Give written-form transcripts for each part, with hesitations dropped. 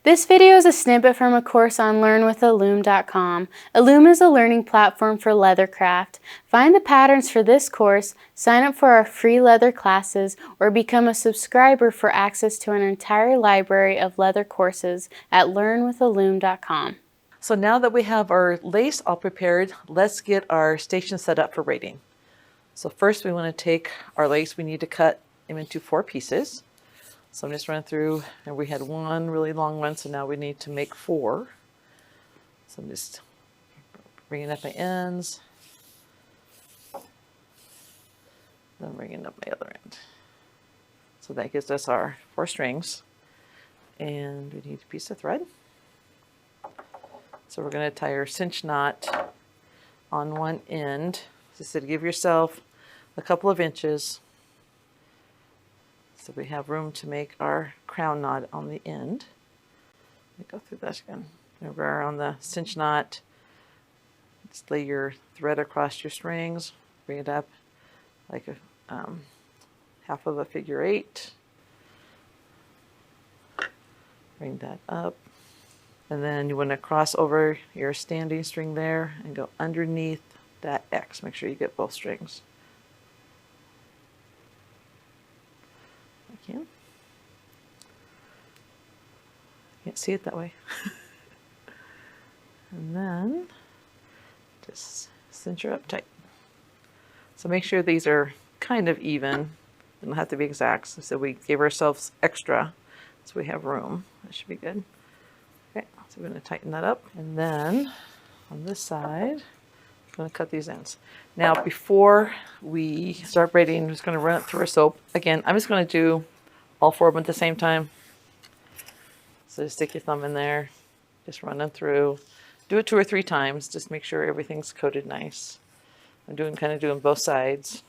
This video is a snippet from a course on learnwithaloom.com. Aloom is a learning platform for leathercraft. Find the patterns for this course, sign up for our free leather classes, or become a subscriber for access to an entire library of leather courses at learnwithaloom.com. So now that we have our lace all prepared, let's get our station set up for braiding. So first we want to take our lace, we need to cut them into 4 pieces. So I'm just running through, and we had 1 really long one, so now we need to make 4. So I'm just bringing up my ends, then bringing up my other end. So that gives us our 4 strings, and we need a piece of thread. So we're going to tie our cinch knot on one end, just to give yourself a couple of inches. So we have room to make our crown knot on the end. Let me go through this again. Remember, on the cinch knot, just lay your thread across your strings, bring it up like a half of a figure 8. Bring that up. And then you want to cross over your standing string there and go underneath that X. Make sure you get both strings. Can't see it that way. And then just cinch her up tight. So make sure these are kind of even. They don't have to be exact. So we gave ourselves extra, so we have room. That should be good. Okay, so we're going to tighten that up. And then on this side, I'm going to cut these ends. Now before we start braiding, I'm just going to run it through our soap. Again, I'm just going to do all 4 of them at the same time. So just stick your thumb in there, just run them through. Do it 2 or 3 times, just make sure everything's coated nice. I'm kind of doing both sides.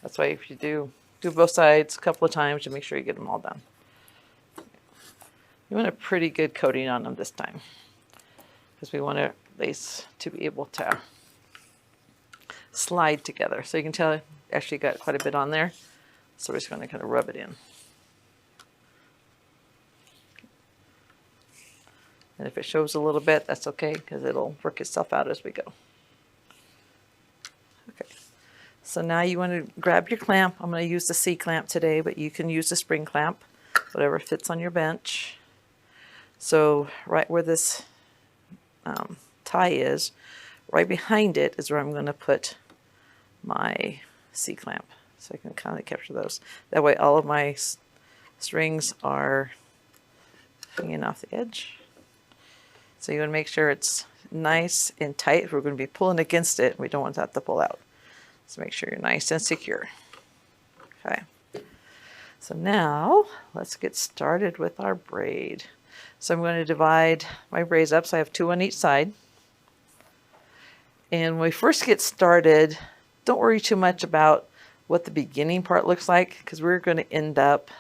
That's why if you do both sides a couple of times, you make sure you get them all done. You want a pretty good coating on them this time, because we want our lace to be able to slide together. So you can tell I actually got quite a bit on there. So we're just going to kind of rub it in. And if it shows a little bit, that's okay, because it'll work itself out as we go. Okay, so now you want to grab your clamp. I'm going to use the C clamp today, but you can use the spring clamp, whatever fits on your bench. So right where this tie is, right behind it is where I'm going to put my C clamp. So I can kind of capture those. That way all of my strings are hanging off the edge. So you want to make sure it's nice and tight. We're going to be pulling against it. We don't want that to pull out. So make sure you're nice and secure. Okay. So now let's get started with our braid. So I'm going to divide my braids up. So I have 2 on each side. And when we first get started, don't worry too much about what the beginning part looks like, because we're going to end up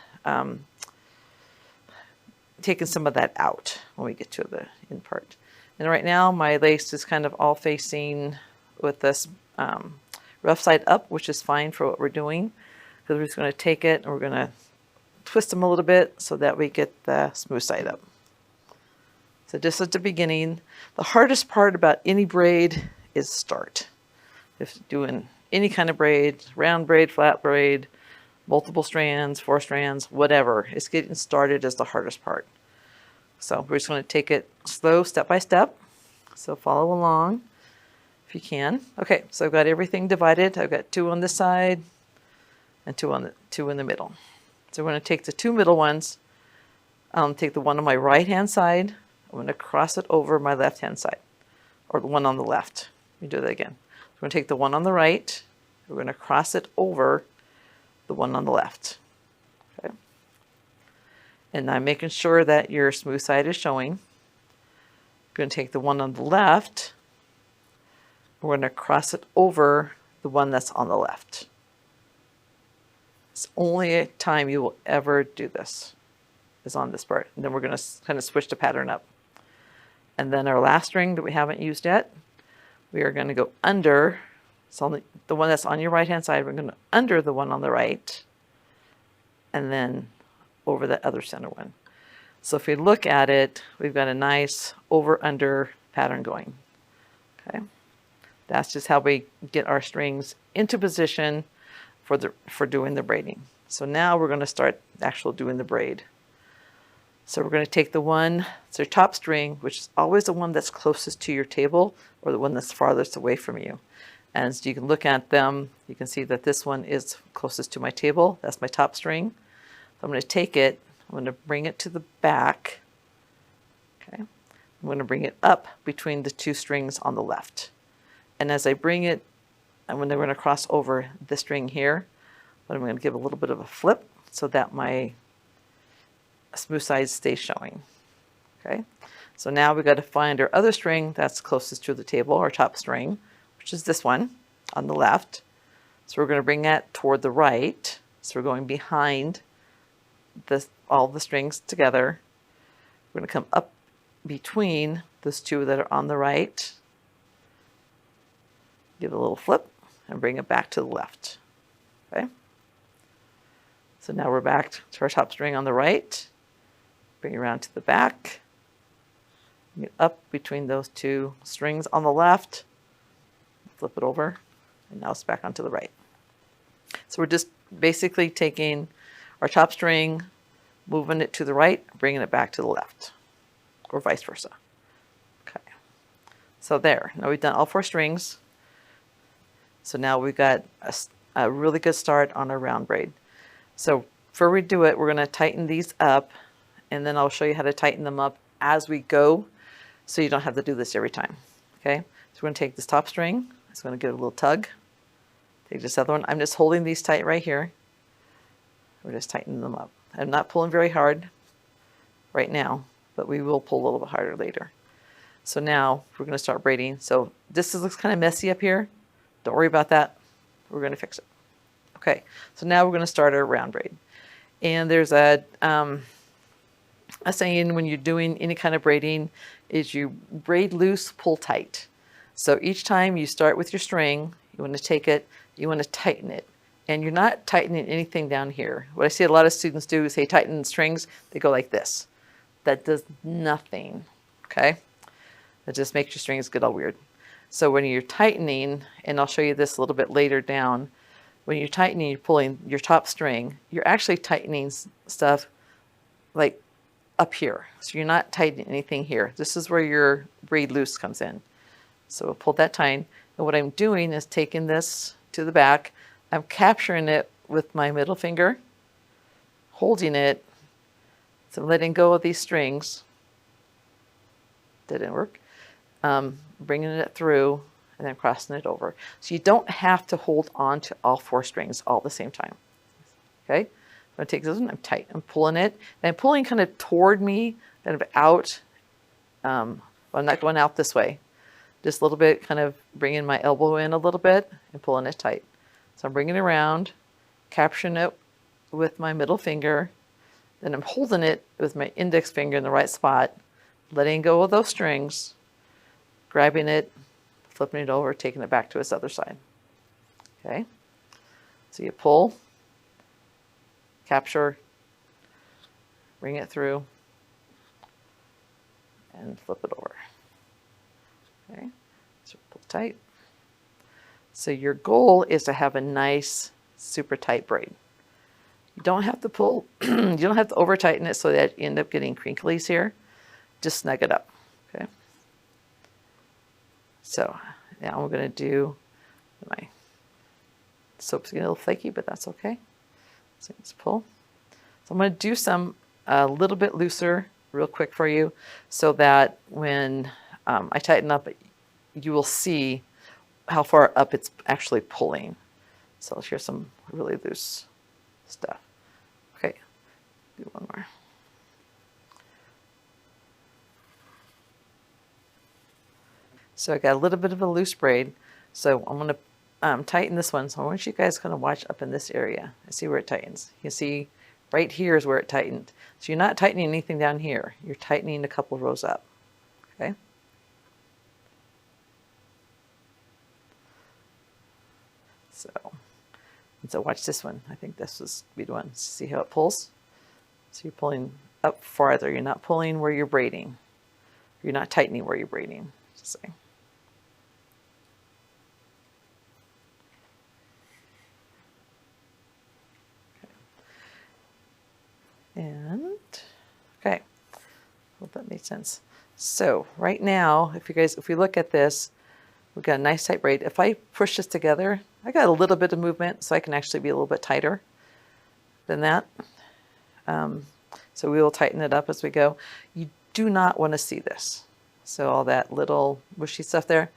taking some of that out when we get to the end part. And right now my lace is kind of all facing with this rough side up, which is fine for what we're doing, because we're just going to take it and we're going to twist them a little bit so that we get the smooth side up. So just at the beginning, the hardest part about any braid is start. If doing any kind of braid, round braid, flat braid, multiple strands, 4 strands, whatever, it's getting started is the hardest part. So we're just going to take it slow, step by step. So follow along if you can. Okay, so I've got everything divided. I've got 2 on this side and 2 in the middle. So we're going to take the 2 middle ones. Take the one on my right hand side. I'm going to cross it over my left hand side, or the one on the left. Let me do that again. We're going to take the one on the right. We're going to cross it over the one on the left. Okay. And I'm making sure that your smooth side is showing. We're going to take the one on the left. We're going to cross it over the one that's on the left. It's only a time you will ever do this is on this part. And then we're going to kind of switch the pattern up. And then our last string that we haven't used yet, we are going to go under. So the one that's on your right hand side, we're going to under the one on the right, and then over the other center one. So if we look at it, we've got a nice over-under pattern going. Okay, that's just how we get our strings into position for doing the braiding. So now we're going to start actually doing the braid. So we're going to take the one, it's your top string, which is always the one that's closest to your table or the one that's farthest away from you. And so you can look at them, you can see that this one is closest to my table. That's my top string. So I'm going to take it, I'm going to bring it to the back. Okay, I'm going to bring it up between the two strings on the left. And as I bring it, I'm going to cross over the string here, but I'm going to give a little bit of a flip so that my smooth side stays showing. Okay, so now we've got to find our other string that's closest to the table, our top string, which is this one on the left. So we're going to bring that toward the right. So we're going behind all the strings together. We're going to come up between those two that are on the right, give it a little flip, and bring it back to the left. Okay. So now we're back to our top string on the right. Bring it around to the back. Get up between those two strings on the left. Flip it over, and now it's back onto the right. So we're just basically taking our top string, moving it to the right, bringing it back to the left, or vice versa. Okay. So there. Now we've done all 4 strings. So now we've got a really good start on our round braid. So before we do it, we're going to tighten these up, and then I'll show you how to tighten them up as we go, so you don't have to do this every time. Okay, so we're going to take this top string, it's going to give it a little tug. Take this other one. I'm just holding these tight right here. We're just tightening them up. I'm not pulling very hard right now, but we will pull a little bit harder later. So now we're going to start braiding. So this looks kind of messy up here. Don't worry about that. We're going to fix it. Okay, so now we're going to start our round braid. And there's a saying when you're doing any kind of braiding is you braid loose, pull tight. So each time you start with your string, you want to take it, you want to tighten it. And you're not tightening anything down here. What I see a lot of students do is they tighten strings, they go like this. That does nothing, okay? It just makes your strings get all weird. So when you're tightening, and I'll show you this a little bit later down, when you're tightening, you're pulling your top string, you're actually tightening stuff like up here. So you're not tightening anything here. This is where your braid loose comes in. So we'll pull that tight. And what I'm doing is taking this to the back. I'm capturing it with my middle finger, holding it. So I'm letting go of these strings. That didn't work. Bringing it through and then crossing it over. So you don't have to hold on to all 4 strings all at the same time. Okay, I'm going to take this one, I'm tight, I'm pulling it, and I'm pulling kind of toward me, kind of out. I'm not going out this way. Just a little bit, kind of bringing my elbow in a little bit and pulling it tight. So I'm bringing it around, capturing it with my middle finger, then I'm holding it with my index finger in the right spot, letting go of those strings, grabbing it, flipping it over, taking it back to its other side. Okay, so you pull, capture, bring it through, and flip it over. Okay, so pull tight. So your goal is to have a nice, super tight braid. You don't have to pull, you don't have to over tighten it so that you end up getting crinklies here. Just snug it up. Okay. So now we're going to do my soap's getting a little flaky, but that's okay. So let's pull. So I'm going to do some a little bit looser real quick for you so that when I tighten up, you will see how far up it's actually pulling. So here's some really loose stuff. Okay, do one more. So I got a little bit of a loose braid. So I'm going to tighten this one. So I want you guys kind of watch up in this area and see where it tightens. You see right here is where it tightened. So you're not tightening anything down here. You're tightening a couple rows up. Okay. So watch this one. I think this was be the one. See how it pulls? So you're pulling up farther. You're not pulling where you're braiding. You're not tightening where you're braiding. Just say. And okay, hope that made sense. So right now, if we look at this, we've got a nice tight braid. If I push this together, I got a little bit of movement, so I can actually be a little bit tighter than that. So we will tighten it up as we go. You do not want to see this. So all that little mushy stuff there,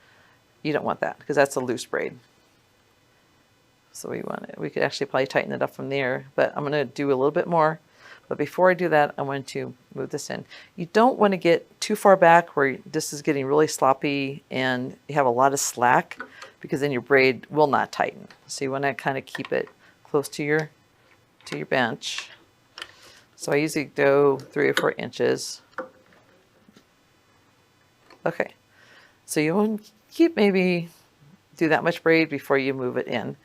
you don't want that because that's a loose braid. So we could actually probably tighten it up from there, but I'm going to do a little bit more. But before I do that, I want to move this in. You don't want to get too far back where this is getting really sloppy and you have a lot of slack, because then your braid will not tighten. So you want to kind of keep it close to your bench. So I usually go 3 or 4 inches. Okay, so you want to keep maybe do that much braid before you move it in.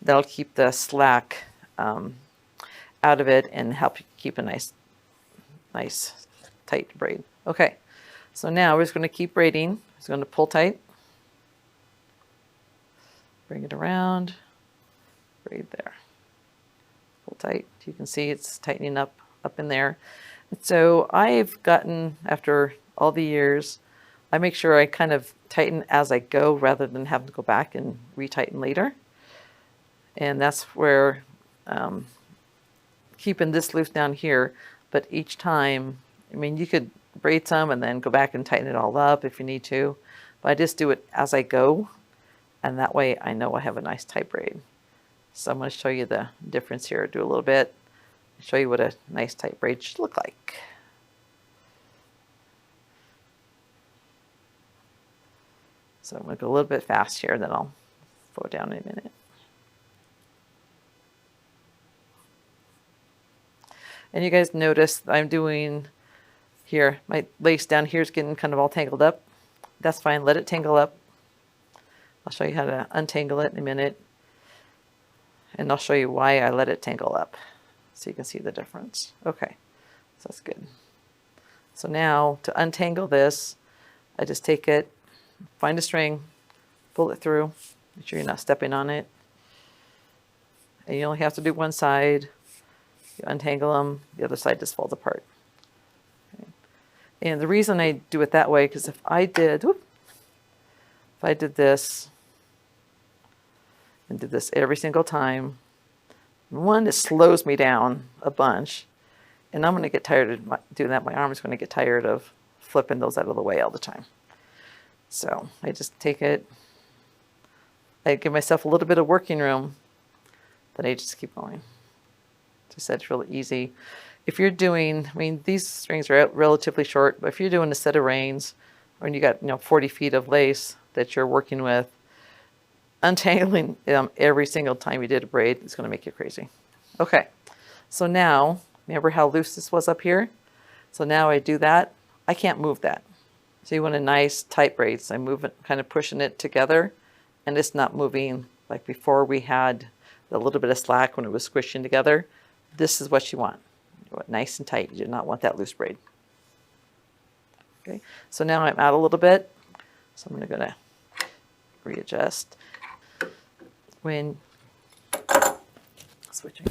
That'll keep the slack out of it and help you keep a nice tight braid. Okay, so now we're just going to keep braiding. It's going to pull tight, bring it around, braid there, pull tight. You can see it's tightening up in there. And so I've gotten, after all the years, I make sure I kind of tighten as I go rather than having to go back and retighten later. And that's where keeping this loose down here, but each time, I mean, you could braid some and then go back and tighten it all up if you need to, but I just do it as I go, and that way I know I have a nice tight braid. So I'm going to show you the difference here. Do a little bit, show you what a nice tight braid should look like. So I'm going to go a little bit fast here, then I'll slow it down in a minute. And you guys notice I'm doing here, my lace down here is getting kind of all tangled up. That's fine, let it tangle up. I'll show you how to untangle it in a minute. And I'll show you why I let it tangle up, so you can see the difference. Okay, so that's good. So now to untangle this, I just take it, find a string, pull it through, make sure you're not stepping on it. And you only have to do one side. You untangle them, the other side just falls apart. Okay. And the reason I do it that way, because if I did this and did this every single time, one, it slows me down a bunch, and I'm going to get tired of doing that. My arm is going to get tired of flipping those out of the way all the time. So I just take it, I give myself a little bit of working room, then I just keep going. Just said it's really easy. If you're doing, I mean, these strings are relatively short, but if you're doing a set of reins, when you got 40 feet of lace that you're working with, untangling every single time you did a braid is going to make you crazy. Okay, so now remember how loose this was up here? So now I do that. I can't move that. So you want a nice tight braid. So I move it, kind of pushing it together, and it's not moving like before we had a little bit of slack when it was squishing together. This is what you want. You want nice and tight. You do not want that loose braid. Okay, so now I'm out a little bit. So I'm going to readjust. When switching.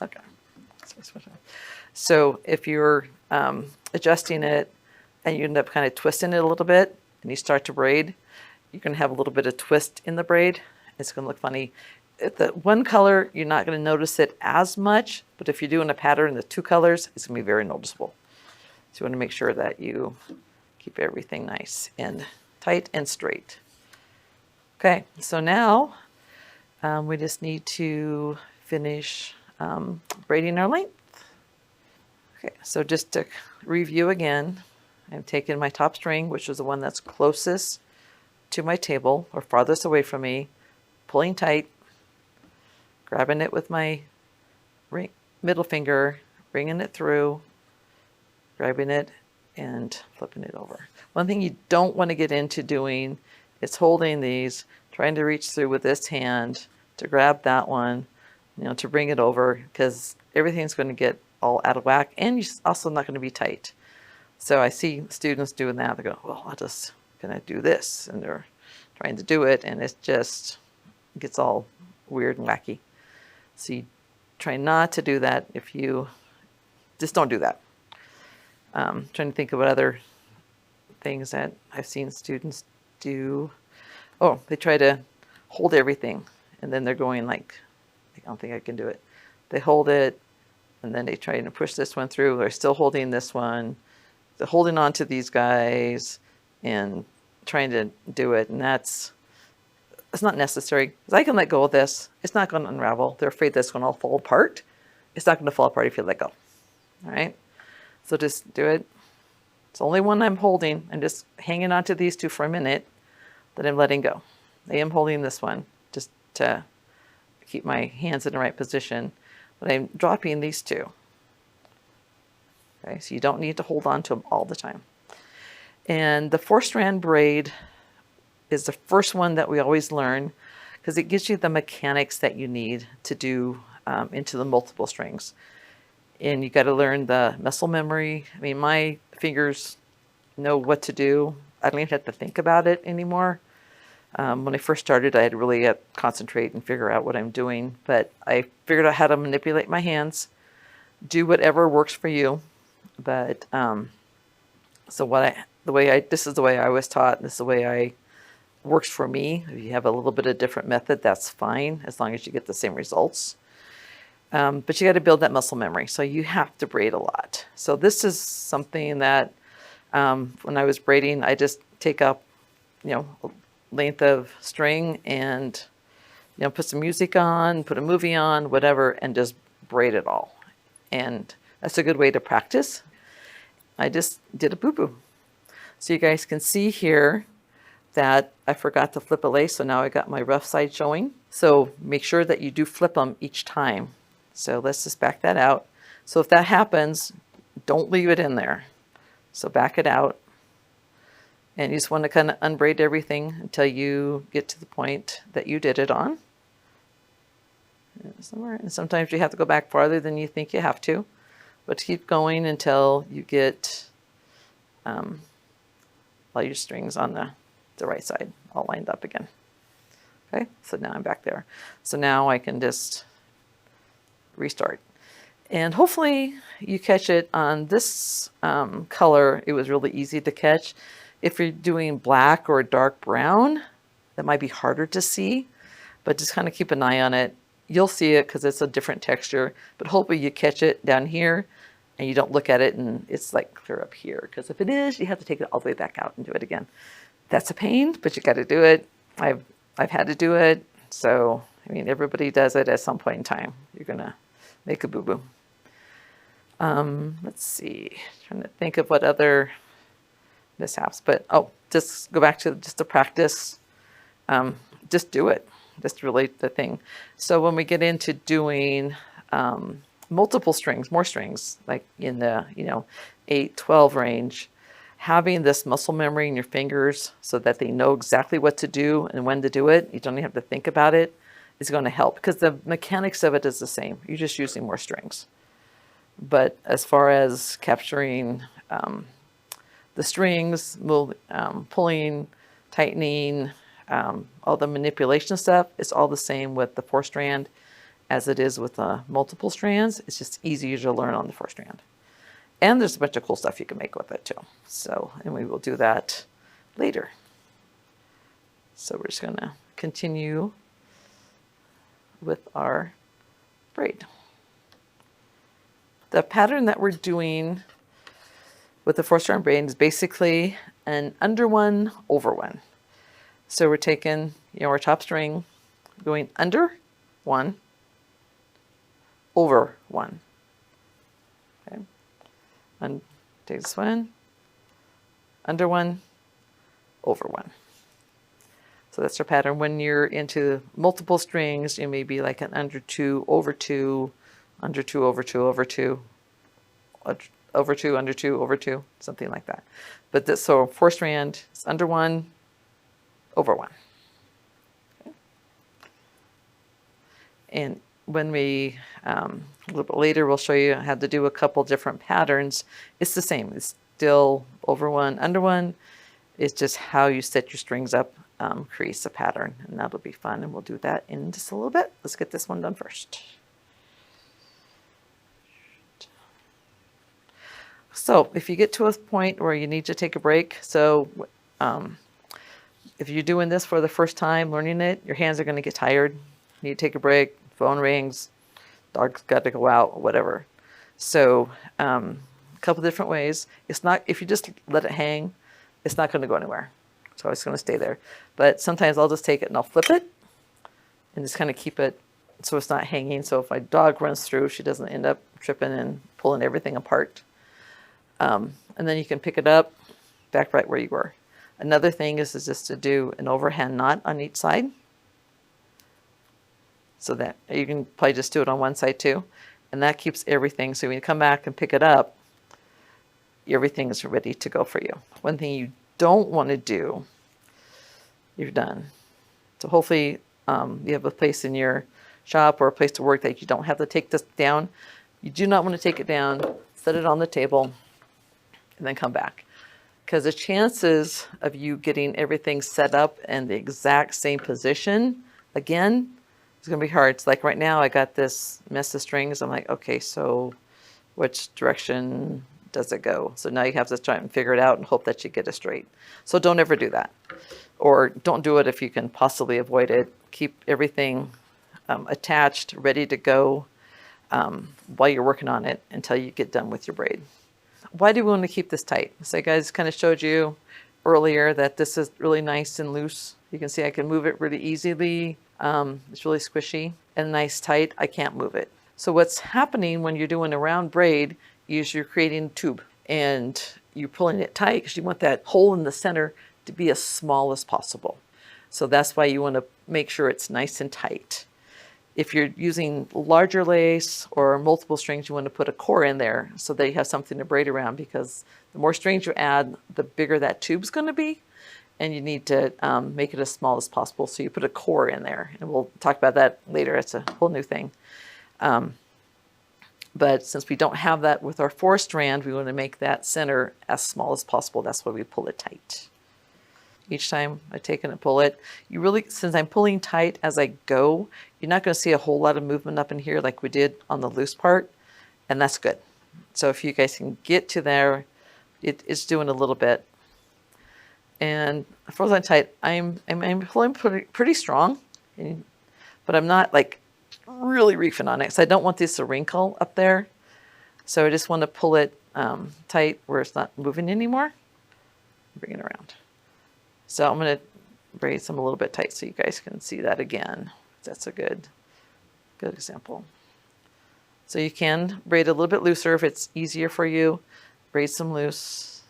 Okay. So if you're adjusting it and you end up kind of twisting it a little bit and you start to braid, you're going to have a little bit of twist in the braid. It's going to look funny. If the one color, you're not going to notice it as much, but if you're doing a pattern in the 2 colors, it's going to be very noticeable. So you want to make sure that you keep everything nice and tight and straight. Okay, so now we just need to finish braiding our length. Okay, so just to review again, I'm taking my top string, which is the one that's closest to my table or farthest away from me, pulling tight, grabbing it with my middle finger, bringing it through, grabbing it, and flipping it over. One thing you don't want to get into doing is holding these, trying to reach through with this hand to grab that one, to bring it over, because everything's going to get all out of whack, and you're also not going to be tight. So I see students doing that. They go, well, I'm just going to do this. And they're trying to do it, and it just gets all weird and wacky. So you try not to do that. If you just don't do that. Trying to think of what other things that I've seen students do. Oh, they try to hold everything, and then they're going like, I don't think I can do it. They hold it, and then they try to push this one through. They're still holding this one. They're holding on to these guys and trying to do it, and it's not necessary. Because I can let go of this. It's not going to unravel. They're afraid that's going to all fall apart. It's not going to fall apart if you let go. All right? So just do it. It's only one I'm holding. I'm just hanging on to these two for a minute that I'm letting go. I am holding this one just to keep my hands in the right position, but I'm dropping these two. Okay, so you don't need to hold on to them all the time. And the four-strand braid is the first one that we always learn because it gives you the mechanics that you need to do into the multiple strings. And you got to learn the muscle memory. I mean, my fingers know what to do. I don't even have to think about it anymore. When I first started, I had to really concentrate and figure out what I'm doing. But I figured out how to manipulate my hands, do whatever works for you. But so this is the way I was taught. This is the way works for me. If you have a little bit of different method, that's fine, as long as you get the same results. But you got to build that muscle memory. So you have to braid a lot. So this is something that when I was braiding, I just take up, a length of string and, put some music on, put a movie on, whatever, and just braid it all. And that's a good way to practice. I just did a boo-boo. So you guys can see here that I forgot to flip a lace. So now I got my rough side showing. So make sure that you do flip them each time. So let's just back that out. So if that happens, don't leave it in there. So back it out. And you just want to kind of unbraid everything until you get to the point that you did it on. And sometimes you have to go back farther than you think you have to. But keep going until you get all your strings on the right side all lined up again. Okay, so now I'm back there. So now I can just restart. And hopefully you catch it on this color. It was really easy to catch. If you're doing black or dark brown, that might be harder to see, but just kind of keep an eye on it. You'll see it because it's a different texture, but hopefully you catch it down here and you don't look at it and it's like clear up here. Because if it is, you have to take it all the way back out and do it again. That's a pain, but you got to do it. I've had to do it. So, I mean, everybody does it at some point in time. You're going to make a boo-boo. Let's see, trying to think of what other mishaps, but just go back to just the practice. Just do it. That's really the thing. So when we get into doing multiple strings, more strings, like in the 8, 12 range, having this muscle memory in your fingers so that they know exactly what to do and when to do it, you don't even have to think about it, is going to help because the mechanics of it is the same. You're just using more strings. But as far as capturing the strings, pulling, tightening, all the manipulation stuff, it's all the same with the four-strand as it is with the multiple strands. It's just easier to learn on the four-strand. And there's a bunch of cool stuff you can make with it too. So, and we will do that later. So we're just going to continue with our braid. The pattern that we're doing with the four-strand braid is basically an under one, over one. So we're taking, our top string, going under one, over one. Okay. And take this one, under one, over one. So that's our pattern. When you're into multiple strings, it may be like an under two, over two, under two, over two, over two, over two, under two, over two, something like that. But this, so four-strand is under one, over one. Okay. And when we, a little bit later, we'll show you how to do a couple different patterns. It's the same. It's still over one, under one. It's just how you set your strings up creates a pattern, and that'll be fun, and we'll do that in just a little bit. Let's get this one done first. So if you get to a point where you need to take a break, so if you're doing this for the first time, learning it, your hands are going to get tired. You need to take a break, phone rings, dog's got to go out, whatever. So a couple different ways. It's not, if you just let it hang, it's not going to go anywhere. So it's going to stay there. But sometimes I'll just take it and I'll flip it and just kind of keep it so it's not hanging. So if my dog runs through, she doesn't end up tripping and pulling everything apart. And then you can pick it up back right where you were. Another thing is just to do an overhand knot on each side. So that you can probably just do it on one side too. And that keeps everything. So when you come back and pick it up, everything is ready to go for you. One thing you don't want to do, you're done. So hopefully you have a place in your shop or a place to work that you don't have to take this down. You do not want to take it down, set it on the table, and then come back. Because the chances of you getting everything set up in the exact same position again, it's going to be hard. It's like right now I got this mess of strings. I'm like, okay, so which direction does it go? So now you have to try and figure it out and hope that you get it straight. So don't ever do that. Or don't do it if you can possibly avoid it. Keep everything attached, ready to go while you're working on it until you get done with your braid. Why do we want to keep this tight? So I guys kind of showed you earlier that this is really nice and loose. You can see I can move it really easily. It's really squishy and nice tight. I can't move it. So what's happening when you're doing a round braid is you're creating a tube and you're pulling it tight because you want that hole in the center to be as small as possible. So that's why you want to make sure it's nice and tight. If you're using larger lace or multiple strings, you want to put a core in there so that you have something to braid around, because the more strings you add, the bigger that tube's going to be, and you need to make it as small as possible. So you put a core in there, and we'll talk about that later. It's a whole new thing. But since we don't have that with our 4-strand, we want to make that center as small as possible. That's why we pull it tight. Each time I take it and pull it, you really, since I'm pulling tight as I go, you're not going to see a whole lot of movement up in here like we did on the loose part, and that's good. So if you guys can get to there, it's doing a little bit. And for I'm tight, I'm pulling pretty strong, but I'm not like really reefing on it, so I don't want this to wrinkle up there. So I just want to pull it tight where it's not moving anymore. Bring it around. So I'm going to braid some a little bit tight so you guys can see that again. That's a good example. So you can braid a little bit looser if it's easier for you. Braid some loose.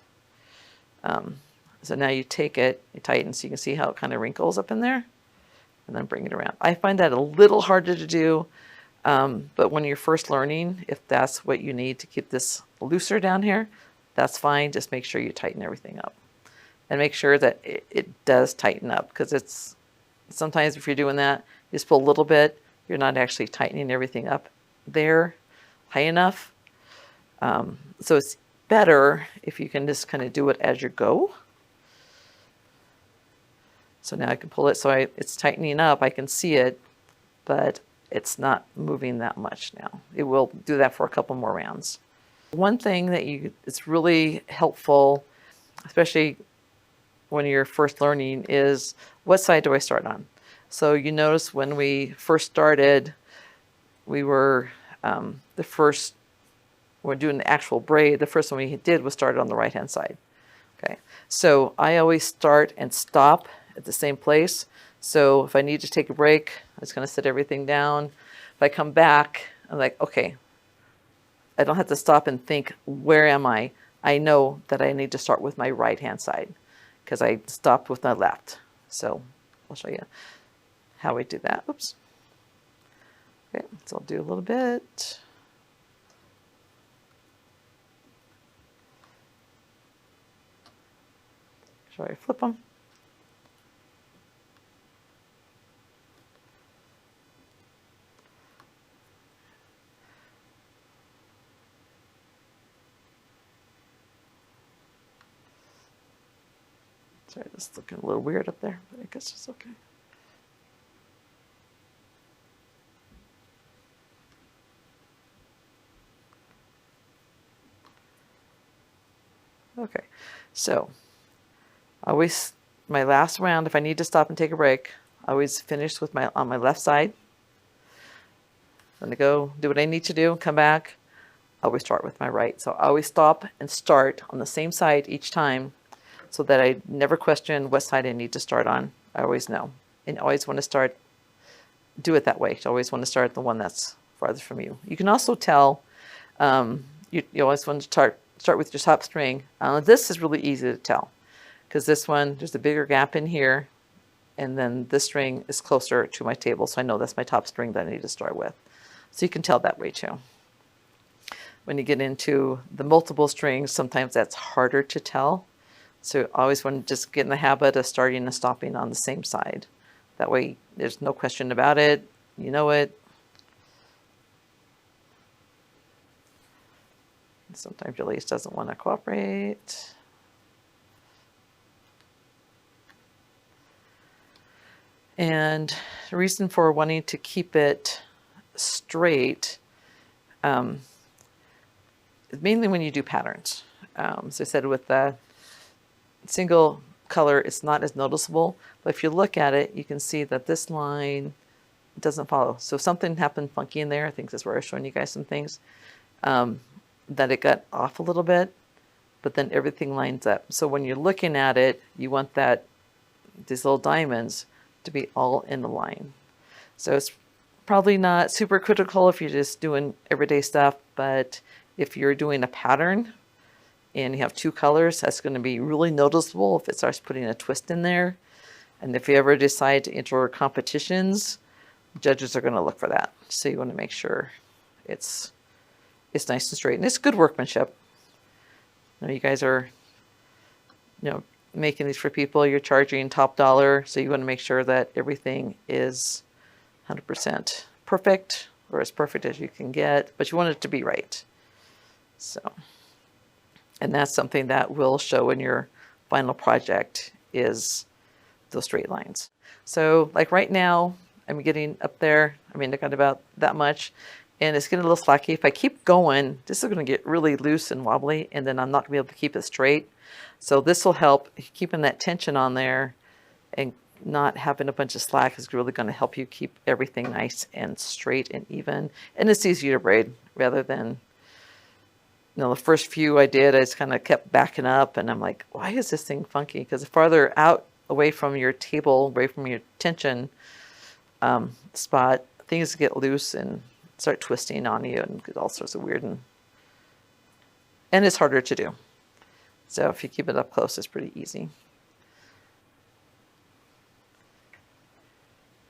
So now you take it, you tighten, so you can see how it kind of wrinkles up in there, and then bring it around. I find that a little harder to do, but when you're first learning, if that's what you need to keep this looser down here, that's fine. Just make sure you tighten everything up. And make sure that it does tighten up, because it's sometimes if you're doing that, you just pull a little bit, you're not actually tightening everything up there high enough. So it's better if you can just kind of do it as you go. So now I can pull it so it's tightening up. I can see it, but it's not moving that much now. It will do that for a couple more rounds. One thing that it's really helpful, especially when you're first learning, is what side do I start on? So you notice when we first started, we were we're doing the actual braid. The first one we did was started on the right hand side. Okay, so I always start and stop at the same place. So if I need to take a break, I'm just going to set everything down. If I come back, I'm like, okay, I don't have to stop and think, where am I? I know that I need to start with my right hand side, because I stopped with my left. So I'll show you how we do that. Oops. Okay, so I'll do a little bit. Shall I flip them? Sorry, this is looking a little weird up there, but I guess it's okay. Okay, so always my last round, if I need to stop and take a break, I always finish with my on my left side. I'm gonna go do what I need to do, come back. I always start with my right. So I always stop and start on the same side each time so that I never question what side I need to start on. I always know. And always want to do it that way. You always want to start the one that's farthest from you. You can also tell, you always want to start with your top string. This is really easy to tell because this one, there's a bigger gap in here, and then this string is closer to my table, so I know that's my top string that I need to start with. So you can tell that way too. When you get into the multiple strings, sometimes that's harder to tell. So I always want to just get in the habit of starting and stopping on the same side. That way there's no question about it. You know it. Sometimes your lace doesn't want to cooperate. And the reason for wanting to keep it straight is mainly when you do patterns. As I said, with the single color, it's not as noticeable, but if you look at it, you can see that this line doesn't follow. So if something happened funky in there, I think this is where I was showing you guys some things, that it got off a little bit, but then everything lines up. So when you're looking at it, you want these little diamonds to be all in the line. So it's probably not super critical if you're just doing everyday stuff, but if you're doing a pattern and you have two colors, that's going to be really noticeable if it starts putting a twist in there. And if you ever decide to enter competitions, judges are going to look for that. So you want to make sure it's nice and straight. And it's good workmanship. You guys are, making these for people. You're charging top dollar, so you want to make sure that everything is 100% perfect, or as perfect as you can get, but you want it to be right. So, and that's something that will show in your final project is those straight lines. So like right now, I'm getting up there. I got about that much, and it's getting a little slacky. If I keep going, this is going to get really loose and wobbly, and then I'm not going to be able to keep it straight. So this will help keeping that tension on there, and not having a bunch of slack is really going to help you keep everything nice and straight and even. And it's easier to braid rather than, the first few I did, I just kind of kept backing up, and I'm like, why is this thing funky? Because the farther out away from your table, away from your tension spot, things get loose and start twisting on you and get all sorts of weird, and it's harder to do. So if you keep it up close, it's pretty easy.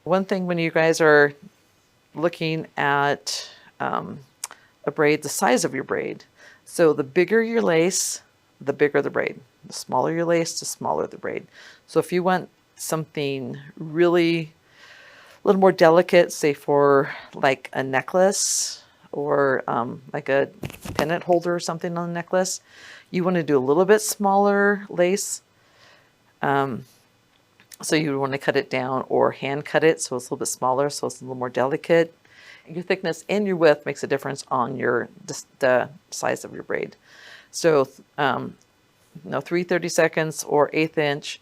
One thing when you guys are looking at a braid, the size of your braid. So the bigger your lace, the bigger the braid. The smaller your lace, the smaller the braid. So if you want something really a little more delicate, say for like a necklace or like a pendant holder or something on a necklace, you want to do a little bit smaller lace. So you want to cut it down or hand cut it so it's a little bit smaller, so it's a little more delicate. Your thickness and your width makes a difference on the size of your braid. So 3/32 or 1/8 inch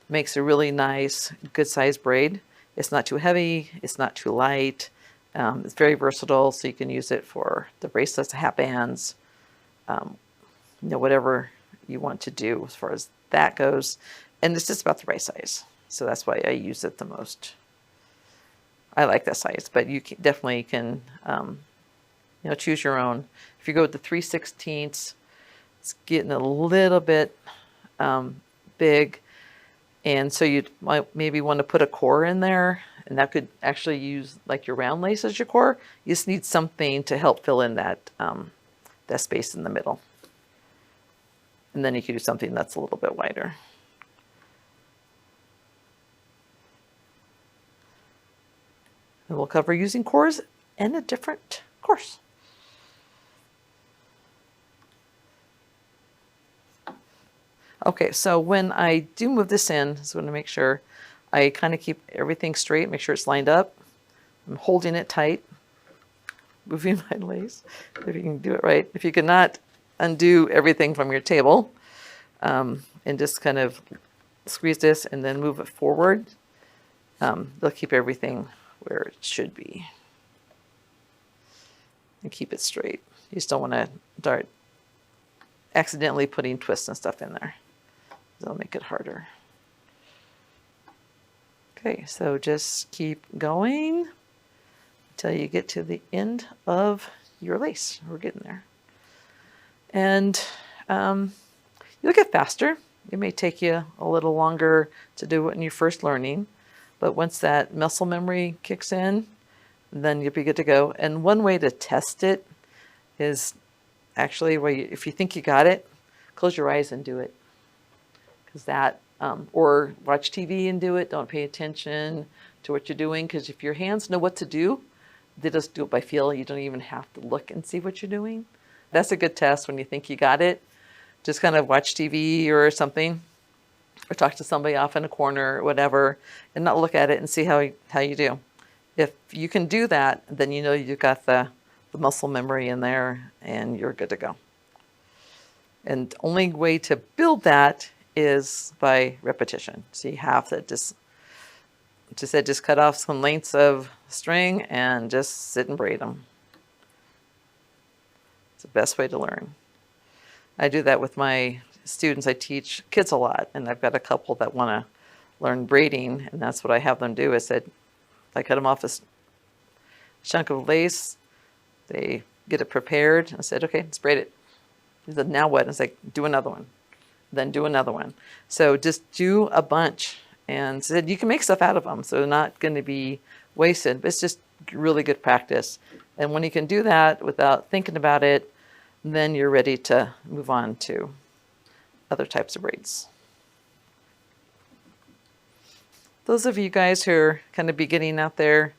makes a really nice, good size braid. It's not too heavy, it's not too light. It's very versatile, so you can use it for the bracelets, the hat bands, whatever you want to do as far as that goes. And it's just about the right size. So that's why I use it the most. I like that size, but you definitely can, choose your own. If you go with the 3/16, it's getting a little bit big. And so you might maybe want to put a core in there, and that could actually use like your round lace as your core. You just need something to help fill in that space in the middle. And then you could do something that's a little bit wider. And we'll cover using cores in a different course. Okay, so when I do move this in, so I want to make sure I kind of keep everything straight, make sure it's lined up. I'm holding it tight, moving my lace, if you can do it right. If you cannot, undo everything from your table, and just kind of squeeze this and then move it forward. They'll keep everything where it should be. And keep it straight. You just don't want to start accidentally putting twists and stuff in there. That'll make it harder. Okay, so just keep going until you get to the end of your lace. We're getting there. And you'll get faster. It may take you a little longer to do it when you're first learning, but once that muscle memory kicks in, then you'll be good to go. And one way to test it is actually where you, if you think you got it, close your eyes and do it. Because that, or watch TV and do it. Don't pay attention to what you're doing, because if your hands know what to do, they just do it by feel. You don't even have to look and see what you're doing. That's a good test when you think you got it. Just kind of watch TV or something, or talk to somebody off in a corner or whatever, and not look at it and see how you do. If you can do that, then you know you've got the muscle memory in there and you're good to go. And the only way to build that is by repetition. So you have to just cut off some lengths of string and just sit and braid them. It's the best way to learn. I do that with my students. I teach kids a lot, and I've got a couple that want to learn braiding, and that's what I have them do. I said, I cut them off a chunk of lace, they get it prepared. I said, okay, let's braid it. He said, now what? And it's like, do another one, then do another one. So just do a bunch, and said you can make stuff out of them, so they're not going to be wasted, but it's just really good practice. And when you can do that without thinking about it, then you're ready to move on to other types of braids. Those of you guys who are kind of beginning out there,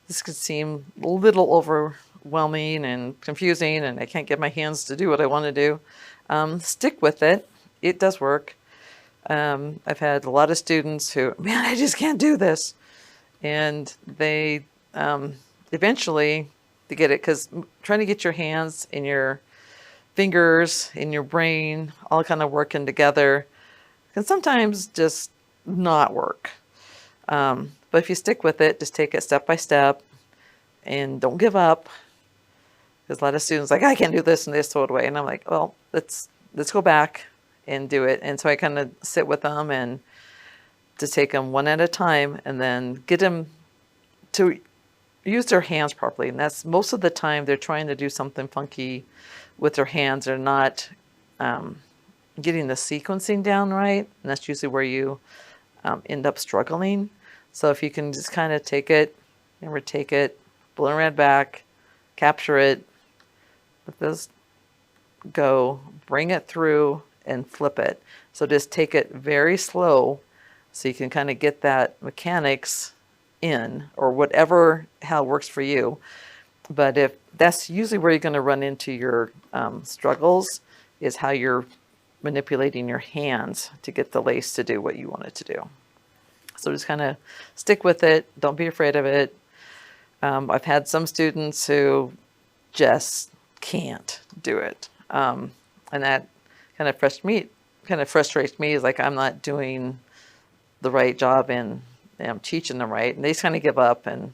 this could seem a little overwhelming and confusing, and I can't get my hands to do what I want to do. Stick with it. It does work. I've had a lot of students who, man, I just can't do this. And they eventually they get it, because trying to get your hands and your fingers in your brain all kind of working together can sometimes just not work. But if you stick with it, just take it step by step and don't give up. Because a lot of students are like, I can't do this, and they just throw it away. And I'm like, well, let's go back and do it. And so I kind of sit with them and to take them one at a time, and then get them to use their hands properly. And that's most of the time they're trying to do something funky with their hands. They're not getting the sequencing down right, and that's usually where you end up struggling. So if you can just kind of take it, never take it, blow red back, capture it, let this go, bring it through, and flip it. So just take it very slow so you can kind of get that mechanics in, or whatever, how it works for you. But if that's usually where you're going to run into your struggles, is how you're manipulating your hands to get the lace to do what you want it to do. So just kind of stick with it. Don't be afraid of it. I've had some students who just can't do it. And that kind of frustrates me. Is like, I'm not doing the right job in teaching them right. And they just kind of give up. And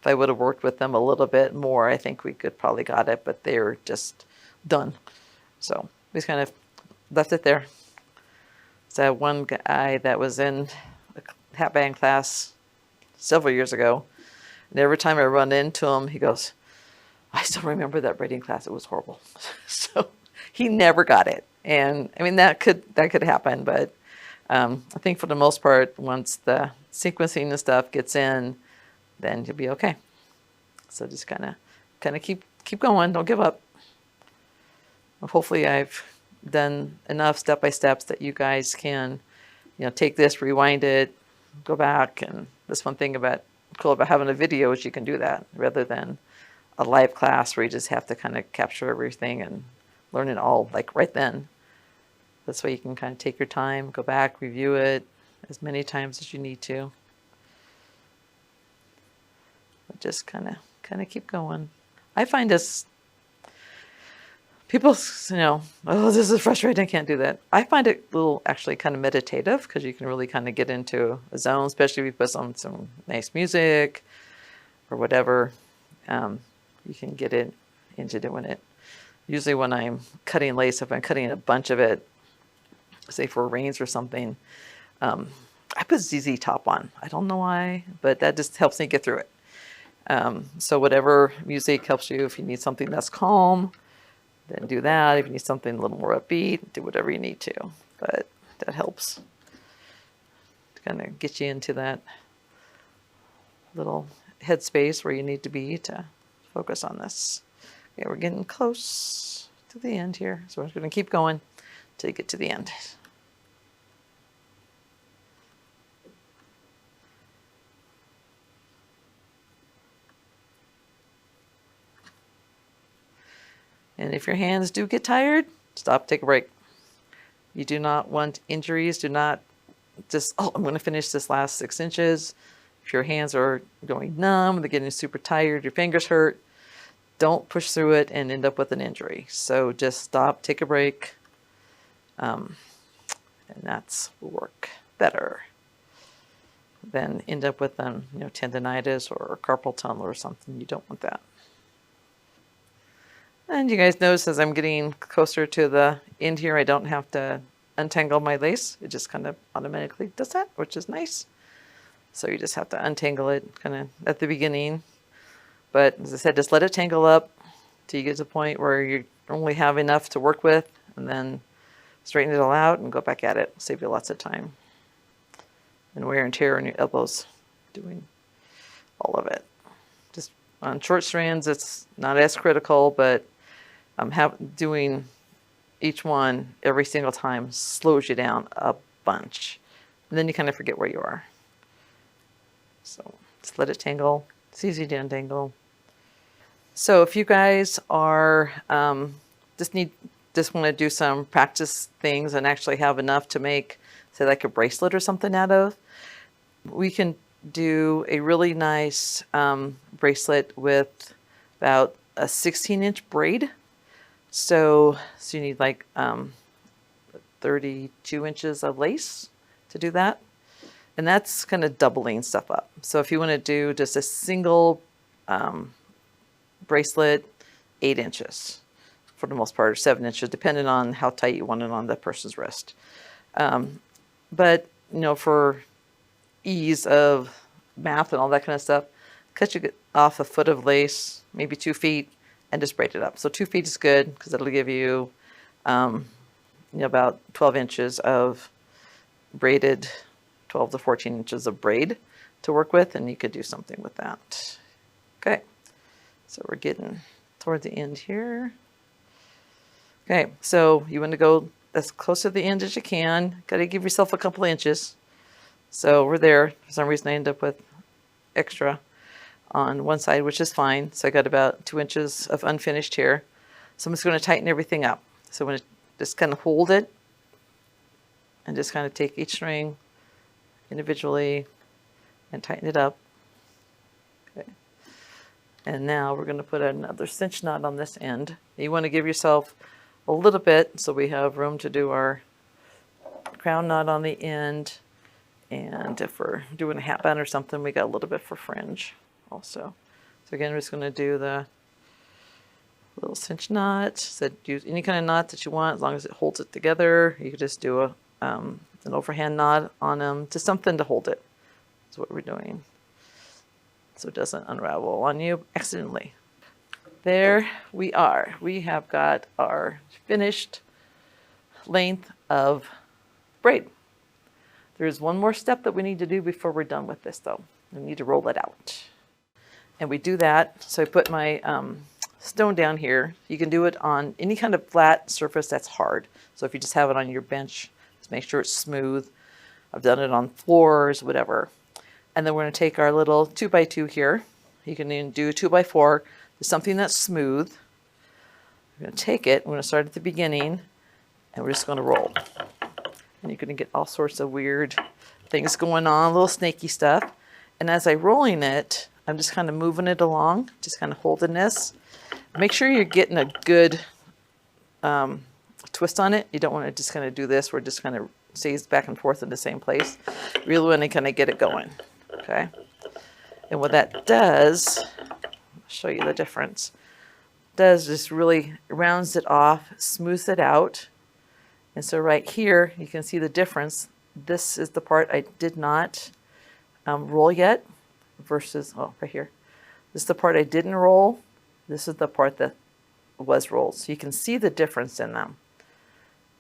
if I would have worked with them a little bit more, I think we could probably got it, but they're just done. So we just kind of left it there. So one guy that was in a hat band class several years ago, and every time I run into him, he goes, I still remember that braiding class. It was horrible. So he never got it. And I mean, that could happen, but I think for the most part, once the sequencing and stuff gets in, then you'll be okay. So just kind of keep going. Don't give up. Hopefully I've done enough step-by-steps that you guys can, take this, rewind it, go back. And that's one thing cool about having a video is you can do that rather than a live class where you just have to kind of capture everything and learn it all like right then. This way you can kind of take your time, go back, review it as many times as you need to. But just kind of keep going. I find this, people, oh, this is frustrating, I can't do that. I find it a little actually kind of meditative because you can really kind of get into a zone, especially if you put on some nice music or whatever. You can get into doing it. Usually when I'm cutting lace, if I'm cutting a bunch of it, say for reins or something, I put ZZ Top on. I don't know why, but that just helps me get through it. So whatever music helps you. If you need something that's calm, then do that. If you need something a little more upbeat, do whatever you need to. But that helps to kind of get you into that little headspace where you need to be to focus on this. Okay, we're getting close to the end here. So we're going to keep going till you get to the end. And if your hands do get tired, stop, take a break. You do not want injuries. Do not just, oh, I'm going to finish this last 6 inches. If your hands are going numb, they're getting super tired, your fingers hurt, don't push through it and end up with an injury. So just stop, take a break, and that's will work better than end up with tendonitis or carpal tunnel or something. You don't want that. And you guys notice as I'm getting closer to the end here, I don't have to untangle my lace. It just kind of automatically does that, which is nice. So you just have to untangle it kind of at the beginning. But as I said, just let it tangle up till you get to the point where you only have enough to work with, and then straighten it all out and go back at it. Save you lots of time and wear and tear on your elbows doing all of it. Just on short strands, it's not as critical, but doing each one every single time slows you down a bunch. And then you kind of forget where you are. So just let it tangle. It's easy to untangle. So if you guys are just want to do some practice things and actually have enough to make, say, like a bracelet or something out of, we can do a really nice bracelet with about a 16-inch braid. So you need like 32 inches of lace to do that. And that's kind of doubling stuff up. So if you want to do just a single bracelet, 8 inches for the most part, or 7 inches, depending on how tight you want it on the person's wrist. But for ease of math and all that kind of stuff, cut you off a foot of lace, maybe 2 feet, and just braid it up. So 2 feet is good because it'll give you, about 12 inches of braided, 12 to 14 inches of braid to work with, and you could do something with that. Okay, so we're getting toward the end here. Okay, so you want to go as close to the end as you can. Got to give yourself a couple inches. So we're there. For some reason I end up with extra on one side, which is fine. So I got about 2 inches of unfinished here. So I'm just going to tighten everything up. So I'm going to just kind of hold it and just kind of take each string individually and tighten it up. Okay. And now we're going to put another cinch knot on this end. You want to give yourself a little bit so we have room to do our crown knot on the end. And if we're doing a hat band or something, we got a little bit for fringe also. So again, we're just going to do the little cinch knot. So use any kind of knot that you want as long as it holds it together. You could just do an overhand knot on them, just something to hold it. That's what we're doing, so it doesn't unravel on you accidentally. There we are. We have got our finished length of braid. There's one more step that we need to do before we're done with this, though. We need to roll it out. And we do that. So I put my stone down here. You can do it on any kind of flat surface that's hard. So if you just have it on your bench, just make sure it's smooth. I've done it on floors, whatever. And then we're going to take our little 2x2 here. You can even do 2x4. There's something that's smooth. We're going to take it. We're going to start at the beginning, and we're just going to roll. and you're going to get all sorts of weird things going on, little snaky stuff. And as I'm rolling it, I'm just kind of moving it along, just kind of holding this. Make sure you're getting a good twist on it. You don't want to just kind of do this where it just kind of stays back and forth in the same place. You really want to kind of get it going, okay? And what that does, I'll show you the difference, does is really rounds it off, smooths it out. And so right here, you can see the difference. This is the part I did not roll yet versus, oh, right here. This is the part I didn't roll. This is the part that was rolled. So you can see the difference in them.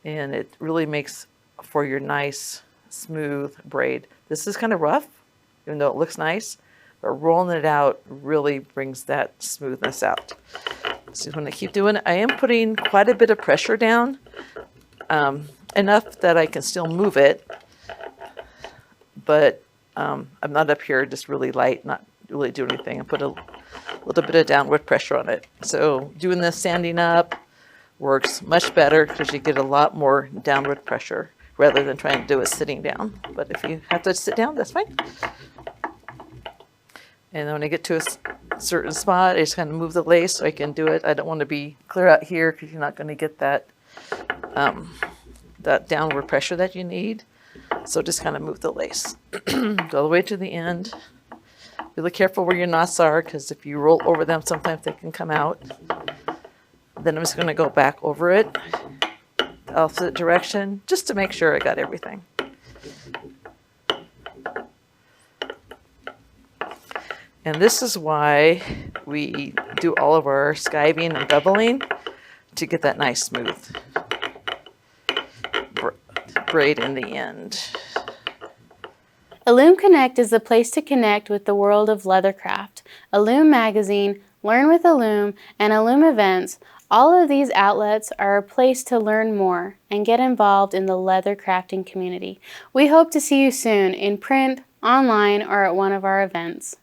And it really makes for your nice, smooth braid. This is kind of rough, even though it looks nice, but rolling it out really brings that smoothness out. So when I keep doing it, I am putting quite a bit of pressure down, enough that I can still move it, but I'm not up here just really light, not really do anything. I put a little bit of downward pressure on it. So doing this standing up works much better because you get a lot more downward pressure rather than trying to do it sitting down. But if you have to sit down, that's fine. And then when I get to a certain spot, I just kind of move the lace so I can do it. I don't want to be clear out here because you're not going to get that that downward pressure that you need. So just kind of move the lace. Go all the way to the end. Be really careful where your knots are because if you roll over them, sometimes they can come out. Then I'm just going to go back over it, the opposite direction, just to make sure I got everything. And this is why we do all of our skiving and doubling to get that nice smooth braid in the end. Illume Connect is the place to connect with the world of leathercraft. Illume Magazine, Learn with Illume, and Illume Events, all of these outlets are a place to learn more and get involved in the leather crafting community. We hope to see you soon in print, online, or at one of our events.